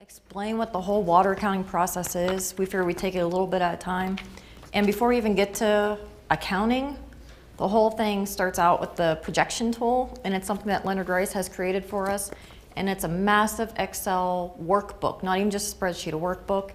Explain what the whole water accounting process is. We figure we take it a little bit at a time. And before we even get to accounting, the whole thing starts out with the projection tool, and it's something that Leonard Rice has created for us. And it's a massive Excel workbook, not even just a spreadsheet, a workbook.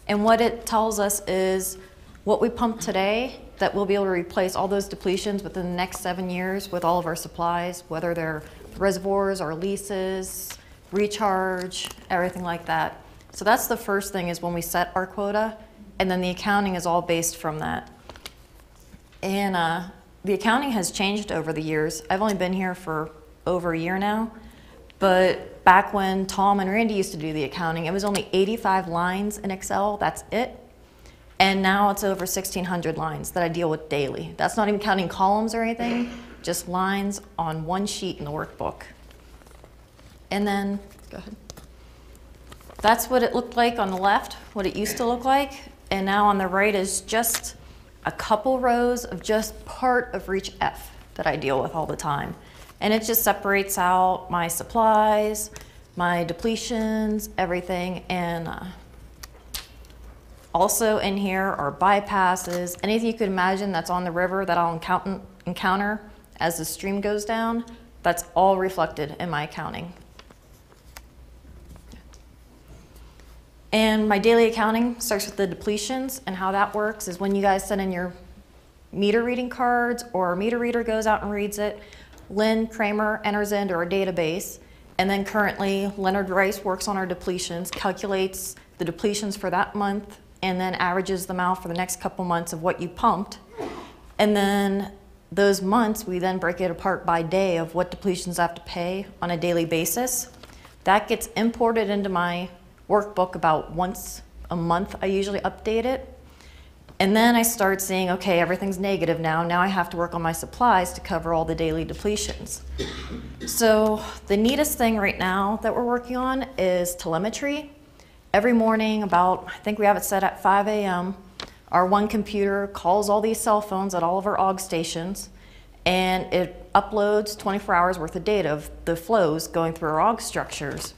And what it tells us is what we pump today, that we'll be able to replace all those depletions within the next 7 years with all of our supplies, whether they're reservoirs or leases, recharge, everything like that. So that's the first thing, is when we set our quota, and then the accounting is all based from that. And the accounting has changed over the years. I've only been here for over a year now, but back when Tom and Randy used to do the accounting, it was only 85 lines in Excel, that's it. And now it's over 1,600 lines that I deal with daily. That's not even counting columns or anything, just lines on one sheet in the workbook. And then, go ahead. That's what it looked like on the left, what it used to look like. And now on the right is just a couple rows of just part of Reach F that I deal with all the time. And it just separates out my supplies, my depletions, everything. And also in here are bypasses, anything you could imagine that's on the river that I'll encounter as the stream goes down, that's all reflected in my accounting. And my daily accounting starts with the depletions, and how that works is when you guys send in your meter reading cards or a meter reader goes out and reads it, Lynn Kramer enters into our database, and then currently Leonard Rice works on our depletions, calculates the depletions for that month, and then averages them out for the next couple months of what you pumped. And then those months, we then break it apart by day of what depletions I have to pay on a daily basis. That gets imported into my workbook about once a month. I usually update it. And then I start seeing, okay, everything's negative now. Now I have to work on my supplies to cover all the daily depletions. So the neatest thing right now that we're working on is telemetry. Every morning about, I think we have it set at 5 a.m., our one computer calls all these cell phones at all of our AUG stations, and it uploads 24 hours worth of data of the flows going through our AUG structures.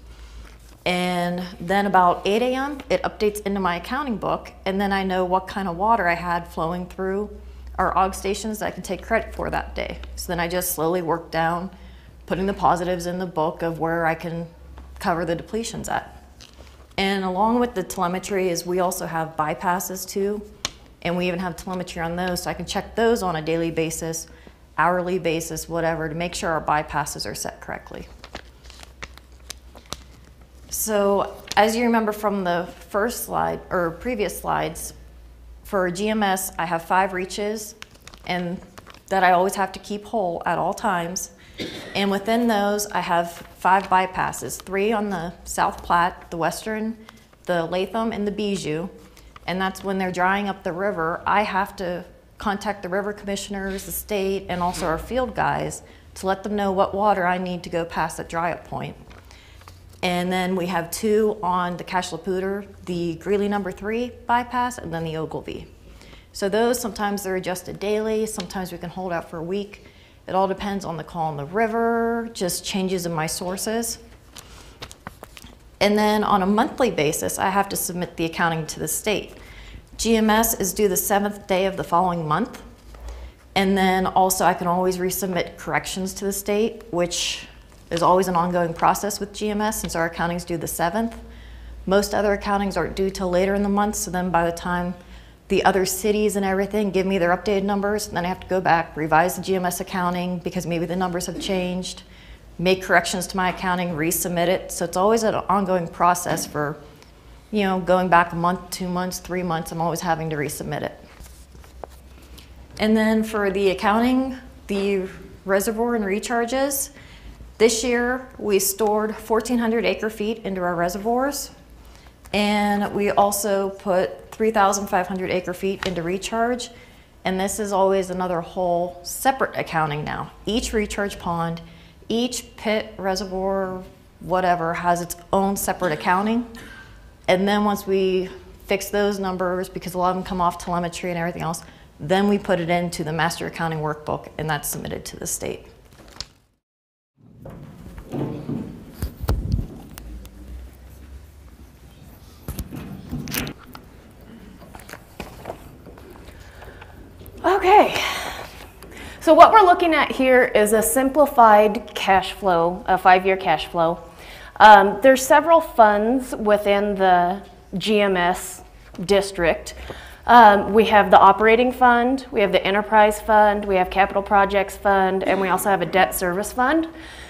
And then about 8 a.m., it updates into my accounting book, and then I know what kind of water I had flowing through our AUG stations that I can take credit for that day. So then I just slowly work down, putting the positives in the book of where I can cover the depletions at. And along with the telemetry is we also have bypasses too, and we even have telemetry on those, so I can check those on a daily basis, hourly basis, whatever, to make sure our bypasses are set correctly. So as you remember from the first slide, or previous slides, for GMS, I have 5 reaches, and that I always have to keep whole at all times. And within those, I have 5 bypasses, 3 on the South Platte, the Western, the Latham, and the Bijou. And that's when they're drying up the river, I have to contact the river commissioners, the state, and also our field guys to let them know what water I need to go past that dry up point. And then we have 2 on the Cache La Poudre, the Greeley number 3 bypass, and then the Ogilvie. So those, sometimes they're adjusted daily, sometimes we can hold out for a week. It all depends on the call on the river, just changes in my sources. And then on a monthly basis, I have to submit the accounting to the state. GMS is due the 7th day of the following month. And then also I can always resubmit corrections to the state, which is always an ongoing process with GMS since our accounting's due the 7th. Most other accountings aren't due till later in the month, so then by the time the other cities and everything give me their updated numbers, and then I have to go back, revise the GMS accounting because maybe the numbers have changed, make corrections to my accounting, resubmit it. So it's always an ongoing process for, you know, going back a month, 2 months, 3 months, I'm always having to resubmit it. And then for the accounting, the reservoir and recharges, this year we stored 1,400 acre feet into our reservoirs, and we also put 3,500 acre feet into recharge, and this is always another whole separate accounting now. Each recharge pond, each pit, reservoir, whatever, has its own separate accounting. And then once we fix those numbers, because a lot of them come off telemetry and everything else, then we put it into the master accounting workbook, and that's submitted to the state. So what we're looking at here is a simplified cash flow, a 5-year cash flow. There's several funds within the GMS district. We have the operating fund, we have the enterprise fund, we have capital projects fund, and we also have a debt service fund.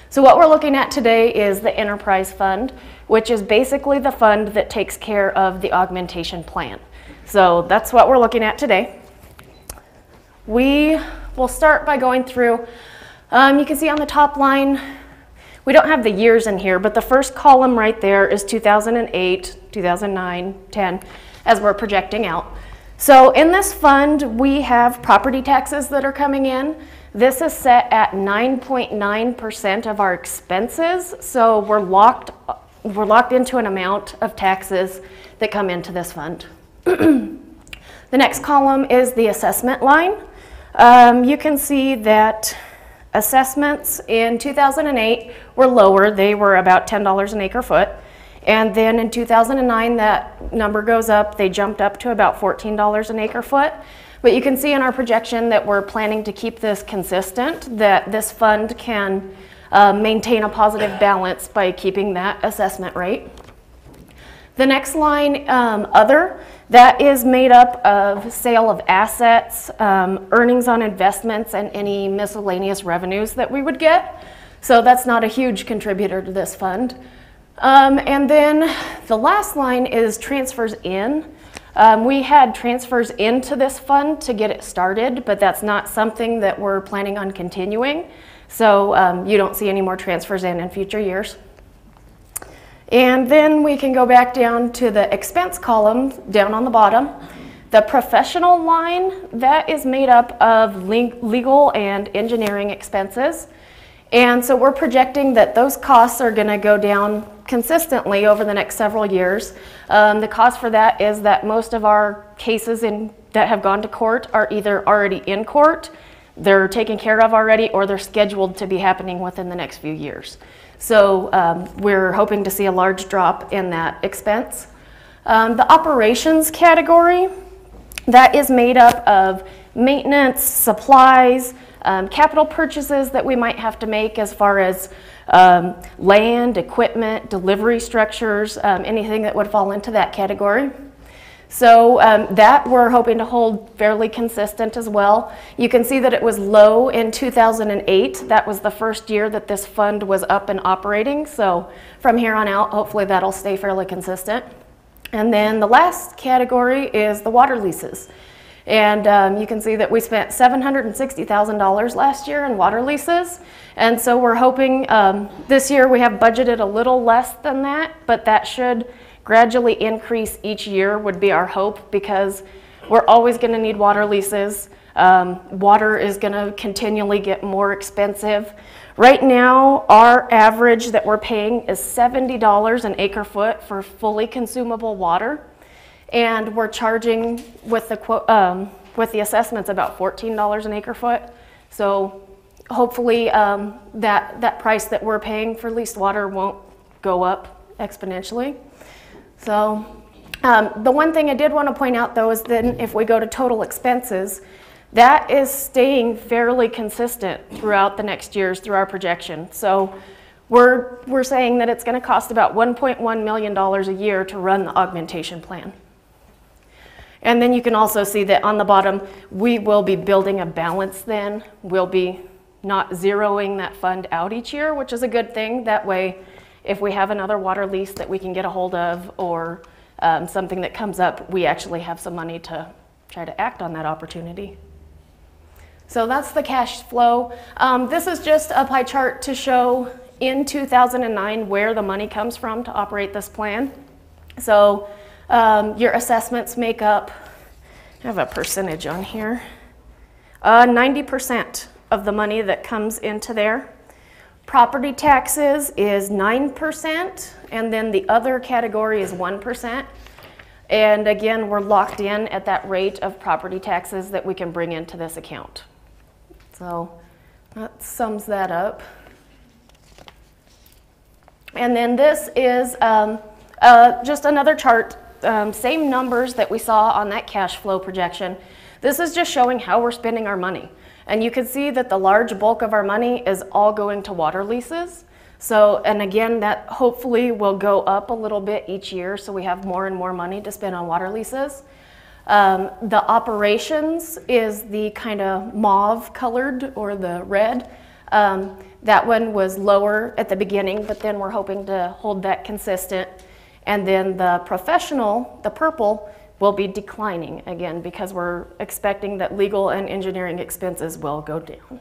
So what we're looking at today is the enterprise fund, which is basically the fund that takes care of the augmentation plan. So that's what we're looking at today. We will start by going through, you can see on the top line, we don't have the years in here, but the first column right there is 2008, 2009, 10, as we're projecting out. So in this fund, we have property taxes that are coming in. This is set at 9.9% of our expenses, so we're locked into an amount of taxes that come into this fund. The next column is the assessment line. You can see that assessments in 2008 were lower. They were about $10 an acre foot. And then in 2009, that number goes up. They jumped up to about $14 an acre foot. But you can see in our projection that we're planning to keep this consistent, that this fund can maintain a positive balance by keeping that assessment rate. The next line, other, that is made up of sale of assets, earnings on investments, and any miscellaneous revenues that we would get. So that's not a huge contributor to this fund. And then the last line is transfers in. We had transfers into this fund to get it started, but that's not something that we're planning on continuing. So you don't see any more transfers in future years. And then we can go back down to the expense column down on the bottom. The professional line, that is made up of legal and engineering expenses. And so we're projecting that those costs are going to go down consistently over the next several years. The cost for that is that most of our cases that have gone to court are either already in court, they're taken care of already, or they're scheduled to be happening within the next few years. So we're hoping to see a large drop in that expense. The operations category, that is made up of maintenance, supplies, capital purchases that we might have to make as far as land, equipment, delivery structures, anything that would fall into that category. So that we're hoping to hold fairly consistent as well. You can see that it was low in 2008. That was the first year that this fund was up and operating. So from here on out, hopefully that'll stay fairly consistent. And then the last category is the water leases. And you can see that we spent $760,000 last year in water leases. And so we're hoping this year we have budgeted a little less than that, but that should gradually increase each year would be our hope, because we're always going to need water leases. Water is going to continually get more expensive. Right now, our average that we're paying is $70 an acre foot for fully consumable water. And we're charging with the assessments about $14 an acre foot. So hopefully that price that we're paying for leased water won't go up exponentially. So the one thing I did want to point out though is then if we go to total expenses, that is staying fairly consistent throughout the next years through our projection. So we're saying that it's going to cost about $1.1 million a year to run the augmentation plan. And then you can also see that on the bottom, we will be building a balance then. We'll be not zeroing that fund out each year, which is a good thing. That way, if we have another water lease that we can get a hold of or something that comes up, we actually have some money to try to act on that opportunity. So that's the cash flow. This is just a pie chart to show in 2009 where the money comes from to operate this plan. So your assessments make up, I have a percentage on here, 90% of the money that comes into there. Property taxes is 9%, and then the other category is 1%. And again, we're locked in at that rate of property taxes that we can bring into this account. So that sums that up. And then this is just another chart same numbers that we saw on that cash flow projection. This is just showing how we're spending our money. And you can see that the large bulk of our money is all going to water leases. So, and again, that hopefully will go up a little bit each year, so we have more and more money to spend on water leases. The operations is the kind of mauve colored, or the red. That one was lower at the beginning, but then we're hoping to hold that consistent. And then the professional, the purple, will be declining again because we're expecting that legal and engineering expenses will go down.